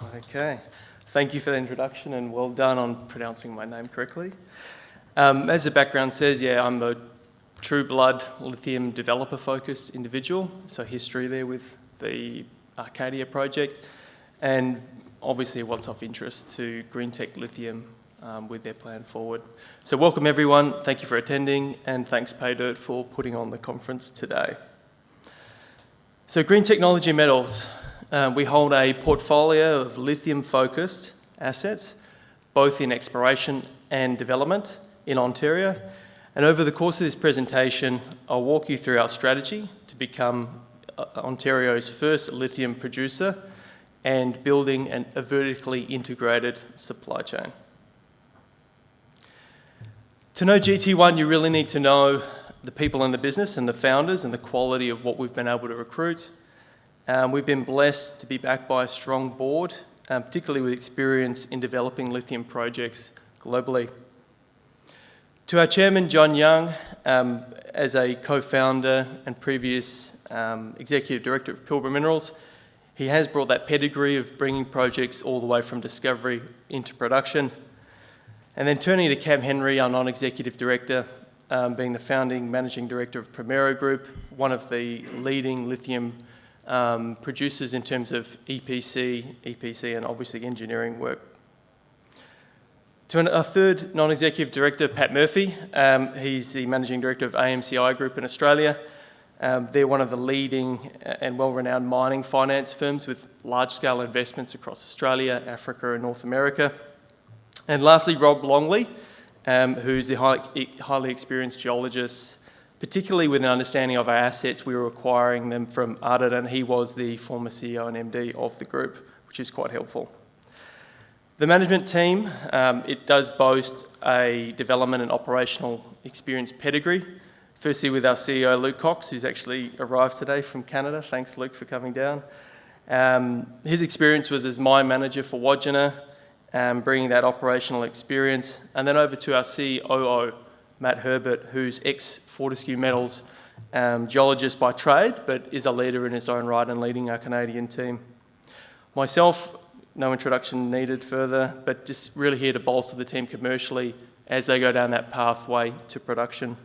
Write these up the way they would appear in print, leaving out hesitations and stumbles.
Okay, thank you for the introduction and well done on pronouncing my name correctly. As the background says, I'm a true blood lithium developer focused individual, so history there with the Arcadia project and obviously what's of interest to Greentech Lithium with their plan forward. So welcome everyone, thank you for attending and thanks PayDirt for putting on the conference today. So Green Technology Metals, we hold a portfolio of lithium-focused assets, both in exploration and development in Ontario. And over the course of this presentation, I'll walk you through our strategy to become Ontario's first lithium producer and building a vertically integrated supply chain. To know GT1, you really need to know the people in the business and the founders and the quality of what we've been able to recruit. We've been blessed to be backed by a strong board, particularly with experience in developing lithium projects globally. To our chairman, John Young, as a co-founder and previous executive director of Pilbara Minerals, he has brought that pedigree of bringing projects all the way from discovery into production. And then turning to Cam Henry, our non-executive director, being the founding managing director of Primero Group, one of the leading lithium producers in terms of EPC and obviously engineering work. To our third non-executive director, Pat Murphy. He's the managing director of AMCI Group in Australia. They're one of the leading and well-renowned mining finance firms with large-scale investments across Australia, Africa and North America. And lastly, Rob Longley, who's a highly experienced geologist, particularly with an understanding of our assets. We were acquiring them from Ardent, and he was the former CEO and MD of the group, which is quite helpful. The management team, it does boast a development and operational experience pedigree. Firstly, with our CEO, Luke Cox, who's actually arrived today from Canada. Thanks, Luke, for coming down. His experience was as mine manager for Wodgina, bringing that operational experience. And then over to our COO, Matt Herbert, who's ex-Fortescue Metals geologist by trade, but is a leader in his own right and leading our Canadian team. Myself, no introduction needed further, but just really here to bolster the team commercially as they go down that pathway to production.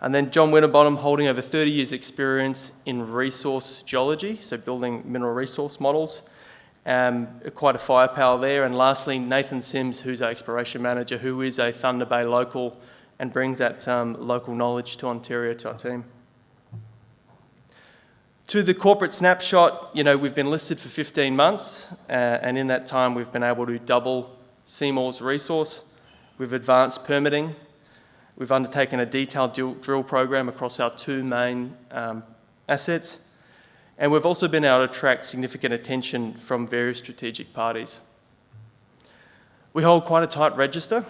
And then John Winterbottom, holding over 30 years experience in resource geology, so building mineral resource models. Quite a firepower there. And lastly, Nathan Sims, who's our exploration manager, who is a Thunder Bay local and brings that local knowledge to Ontario to our team. To the corporate snapshot, we've been listed for 15 months, and in that time we've been able to double Seymour's resource. We've advanced permitting. We've undertaken a detailed drill program across our two main assets. And we've also been able to attract significant attention from various strategic parties. We hold quite a tight register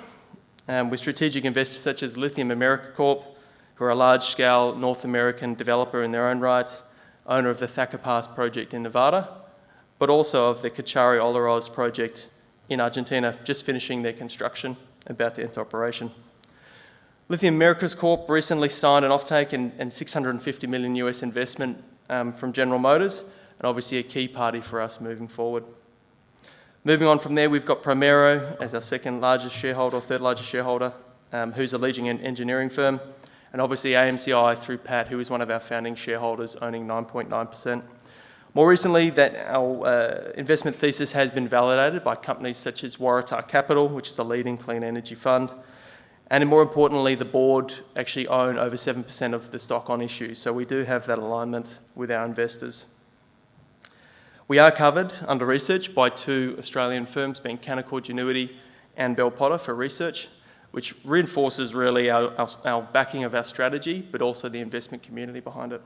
with strategic investors such as Lithium America Corp, who are a large-scale North American developer in their own right, owner of the Thacker Pass project in Nevada, but also of the Cauchari-Olaroz project in Argentina, just finishing their construction, about to enter operation. Lithium Americas Corp recently signed an offtake and $650 million US investment from General Motors, and obviously a key party for us moving forward. Moving on from there, we've got Primero as our second largest shareholder, or third largest shareholder, who's a leading engineering firm, and obviously AMCI through Pat, who is one of our founding shareholders, owning 9.9%. More recently, that our investment thesis has been validated by companies such as Waratah Capital, which is a leading clean energy fund. And more importantly, the board actually own over 7% of the stock on issue. So we do have that alignment with our investors. We are covered under research by two Australian firms, being Canaccord Genuity and Bell Potter for research, which reinforces really our backing of our strategy, but also the investment community behind it.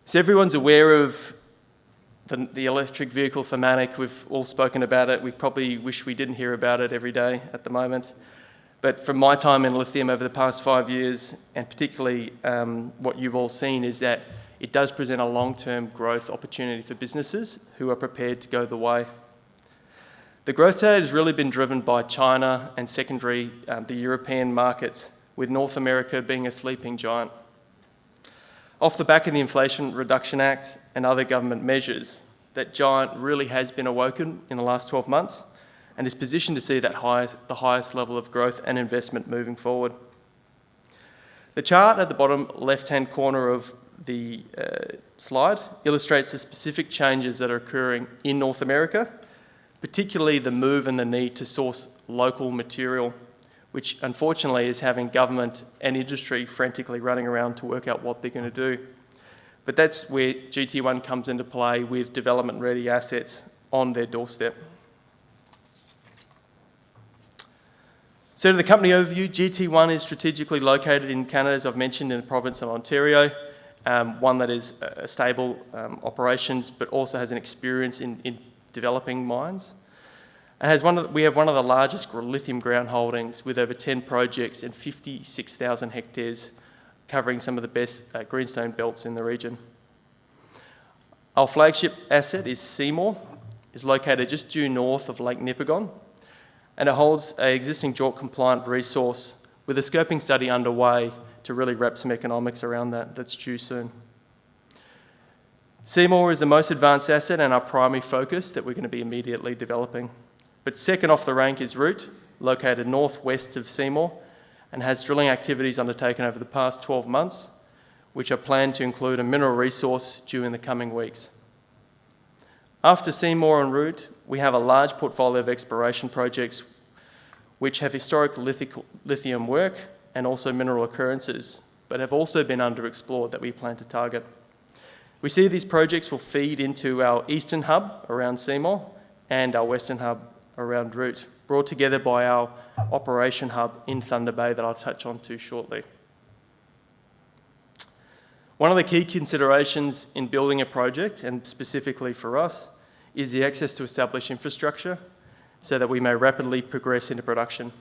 So everyone's aware of the electric vehicle thematic. We've all spoken about it. We probably wish we didn't hear about it every day at the moment. But from my time in lithium over the past 5 years, and particularly what you've all seen, is that it does present a long-term growth opportunity for businesses who are prepared to go the way. The growth today has really been driven by China and secondary the European markets, with North America being a sleeping giant. Off the back of the Inflation Reduction Act and other government measures, that giant really has been awoken in the last 12 months and is positioned to see the highest level of growth and investment moving forward. The chart at the bottom left-hand corner of the slide illustrates the specific changes that are occurring in North America, particularly the move and the need to source local material, which unfortunately is having government and industry frantically running around to work out what they're going to do. But that's where GT1 comes into play with development-ready assets on their doorstep. So to the company overview, GT1 is strategically located in Canada, as I've mentioned, in the province of Ontario, one that is a stable operations, but also has an experience in developing mines. And we have one of the largest lithium ground holdings with over 10 projects and 56,000 hectares, covering some of the best greenstone belts in the region. Our flagship asset is Seymour. It's located just due north of Lake Nipigon, and it holds an existing JORC-compliant resource with a scoping study underway to really wrap some economics around that. That's due soon. Seymour is the most advanced asset and our primary focus that we're going to be immediately developing. But second off the rank is Root, located northwest of Seymour, and has drilling activities undertaken over the past 12 months, which are planned to include a mineral resource due in the coming weeks. After Seymour and Root, we have a large portfolio of exploration projects which have historic lithium work and also mineral occurrences, but have also been underexplored that we plan to target. We see these projects will feed into our eastern hub around Seymour and our western hub around Root, brought together by our operation hub in Thunder Bay that I'll touch on to shortly. One of the key considerations in building a project, and specifically for us, is the access to established infrastructure so that we may rapidly progress into production.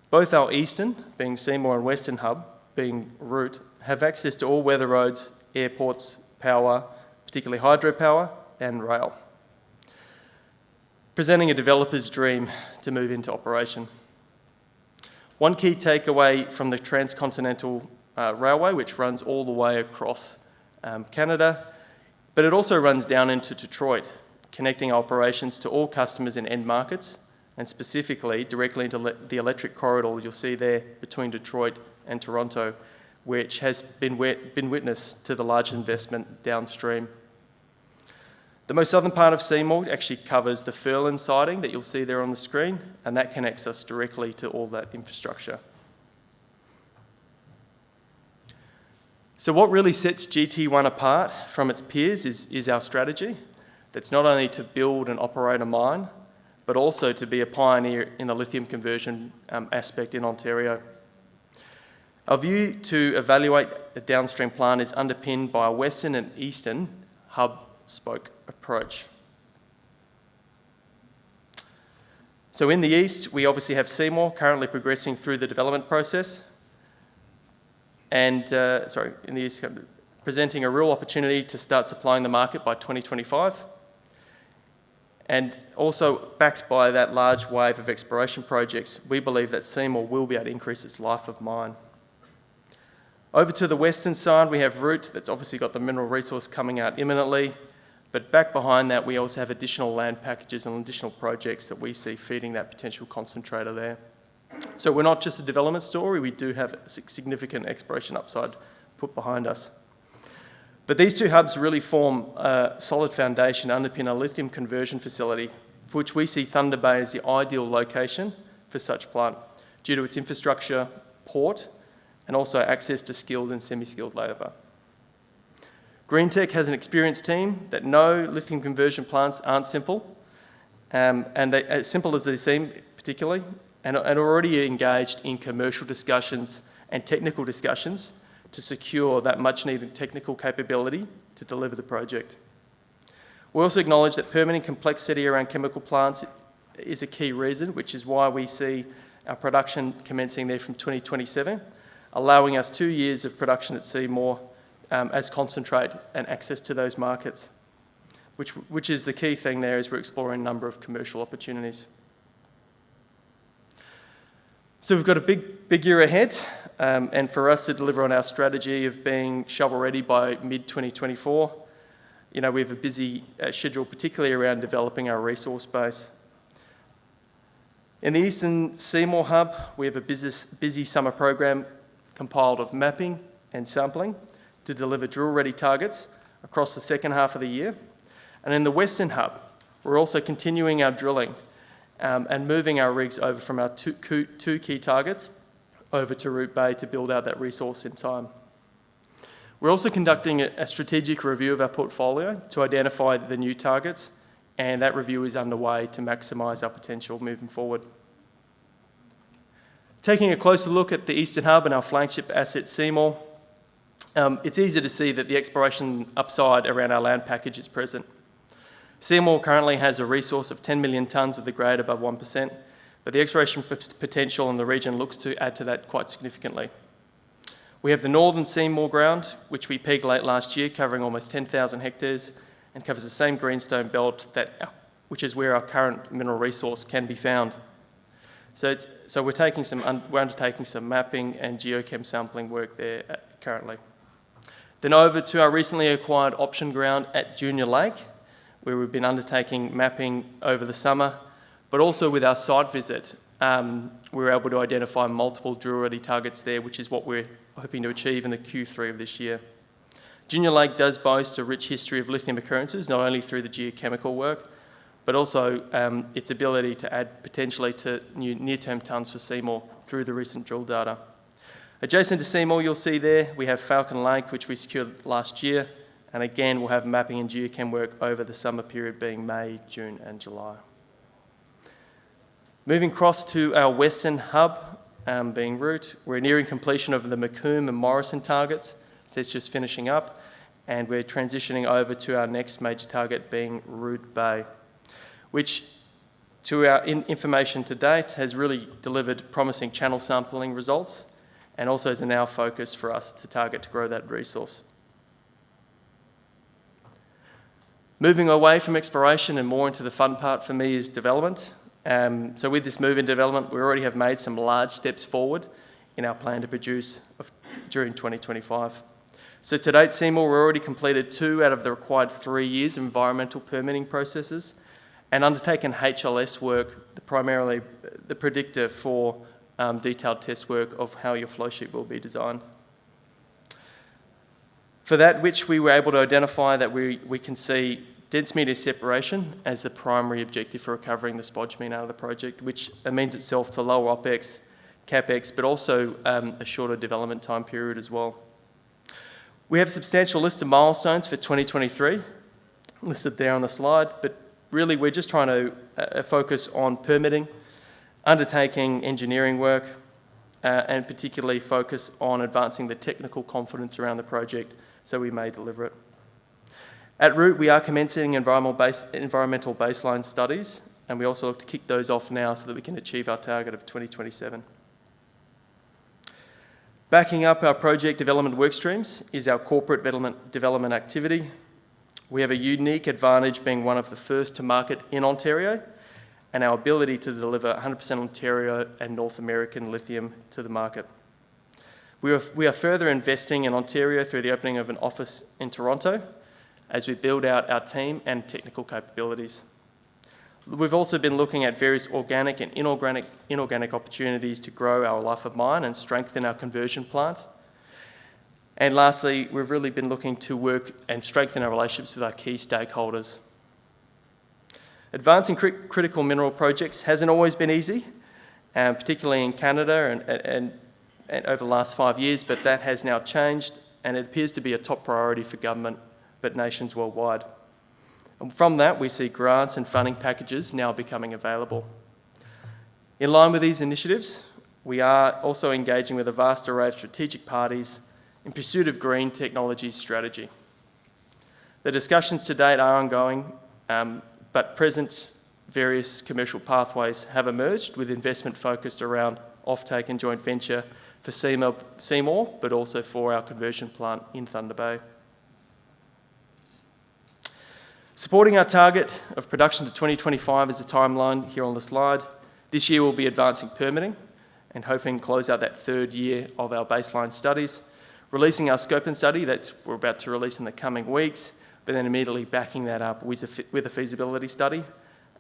Both our eastern, being Seymour, and western hub, being Root, have access to all weather roads, airports, power, particularly hydropower, and rail, presenting a developer's dream to move into operation. One key takeaway from the Transcontinental Railway, which runs all the way across Canada, but it also runs down into Detroit, connecting operations to all customers in end markets, and specifically directly into the electric corridor you'll see there between Detroit and Toronto, which has been witness to the large investment downstream. The most southern part of Seymour actually covers the Furlan siding that you'll see there on the screen, and that connects us directly to all that infrastructure. So what really sets GT1 apart from its peers is our strategy. That's not only to build and operate a mine, but also to be a pioneer in the lithium conversion aspect in Ontario. Our view to evaluate a downstream plant is underpinned by a western and eastern hub-spoke approach. So in the east, we obviously have Seymour currently progressing through the development process, and in the east, presenting a real opportunity to start supplying the market by 2025. And also backed by that large wave of exploration projects, we believe that Seymour will be able to increase its life of mine. Over to the western side, we have Root, that's obviously got the mineral resource coming out imminently, but back behind that, we also have additional land packages and additional projects that we see feeding that potential concentrator there. So we're not just a development story, we do have significant exploration upside put behind us. But these two hubs really form a solid foundation to underpin a lithium conversion facility, for which we see Thunder Bay as the ideal location for such plant, due to its infrastructure, port, and also access to skilled and semi-skilled labour. GreenTech has an experienced team that know lithium conversion plants aren't simple, and as simple as they seem particularly, and are already engaged in commercial discussions and technical discussions to secure that much needed technical capability to deliver the project. We also acknowledge that permitting complexity around chemical plants is a key reason, which is why we see our production commencing there from 2027, allowing us 2 years of production at Seymour as concentrate and access to those markets, which is the key thing there, is we're exploring a number of commercial opportunities. So we've got a big year ahead, and for us to deliver on our strategy of being shovel ready by mid-2024, we have a busy schedule, particularly around developing our resource base. In the Eastern Seymour Hub, we have a busy summer program compiled of mapping and sampling to deliver drill-ready targets across the second half of the year. And in the Western Hub, we're also continuing our drilling and moving our rigs over from our two key targets over to Root Bay to build out that resource in time. We're also conducting a strategic review of our portfolio to identify the new targets, and that review is underway to maximise our potential moving forward. Taking a closer look at the Eastern Hub and our flagship asset Seymour, it's easy to see that the exploration upside around our land package is present. Seymour currently has a resource of 10 million tonnes of the grade above 1%, but the exploration potential in the region looks to add to that quite significantly. We have the northern Seymour ground, which we pegged late last year, covering almost 10,000 hectares and covers the same greenstone belt which is where our current mineral resource can be found. So we're undertaking some mapping and geochem sampling work there currently. Then over to our recently acquired option ground at Junior Lake, where we've been undertaking mapping over the summer, but also with our site visit, we were able to identify multiple drill-ready targets there, which is what we're hoping to achieve in the Q3 of this year. Junior Lake does boast a rich history of lithium occurrences, not only through the geochemical work, but also its ability to add potentially to new near-term tonnes for Seymour through the recent drill data. Adjacent to Seymour, you'll see there, we have Falcon Lake, which we secured last year, and again, we'll have mapping and geochem work over the summer period being May, June and July. Moving across to our Western Hub, being Root, we're nearing completion of the Macomb and Morrison targets, so it's just finishing up, and we're transitioning over to our next major target being Root Bay, which to our information to date has really delivered promising channel sampling results and also is a now focus for us to target to grow that resource. Moving away from exploration and more into the fun part for me is development. So with this move in development, we already have made some large steps forward in our plan to produce during 2025. So to date, Seymour, we've already completed 2 out of the required 3 years of environmental permitting processes and undertaken HLS work, primarily the predictor for detailed test work of how your flow sheet will be designed. For that which we were able to identify that we can see dense media separation as the primary objective for recovering the spodumene out of the project, which means itself to lower OPEX, CAPEX, but also a shorter development time period as well. We have a substantial list of milestones for 2023, listed there on the slide, but really we're just trying to focus on permitting, undertaking engineering work, and particularly focus on advancing the technical confidence around the project so we may deliver it. At Root, we are commencing environmental baseline studies, and we also look to kick those off now so that we can achieve our target of 2027. Backing up our project development work streams is our corporate development activity. We have a unique advantage being one of the first to market in Ontario and our ability to deliver 100% Ontario and North American lithium to the market. We are further investing in Ontario through the opening of an office in Toronto as we build out our team and technical capabilities. We've also been looking at various organic and inorganic opportunities to grow our life of mine and strengthen our conversion plant. And lastly, we've really been looking to work and strengthen our relationships with our key stakeholders. Advancing critical mineral projects hasn't always been easy, particularly in Canada and over the last 5 years, but that has now changed and it appears to be a top priority for government, but nations worldwide. And from that, we see grants and funding packages now becoming available. In line with these initiatives, we are also engaging with a vast array of strategic parties in pursuit of green technology strategy. The discussions to date are ongoing, but present various commercial pathways have emerged with investment focused around offtake and joint venture for Seymour, but also for our conversion plant in Thunder Bay. Supporting our target of production to 2025 is a timeline here on the slide. This year we'll be advancing permitting and hoping to close out that 3rd year of our baseline studies, releasing our scoping study that we're about to release in the coming weeks, but then immediately backing that up with a feasibility study.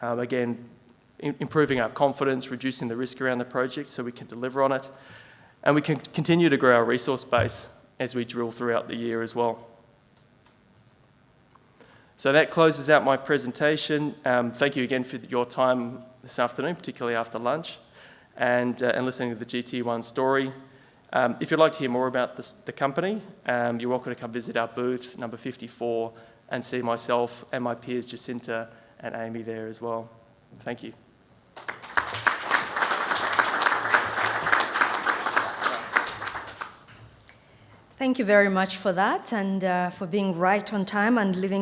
Again, improving our confidence, reducing the risk around the project so we can deliver on it. And we can continue to grow our resource base as we drill throughout the year as well. So that closes out my presentation. Thank you again for your time this afternoon, particularly after lunch, and listening to the GT1 story. If you'd like to hear more about the company, you're welcome to come visit our booth, number 54, and see myself and my peers Jacinta and Amy there as well. Thank you. Thank you very much for that and for being right on time and living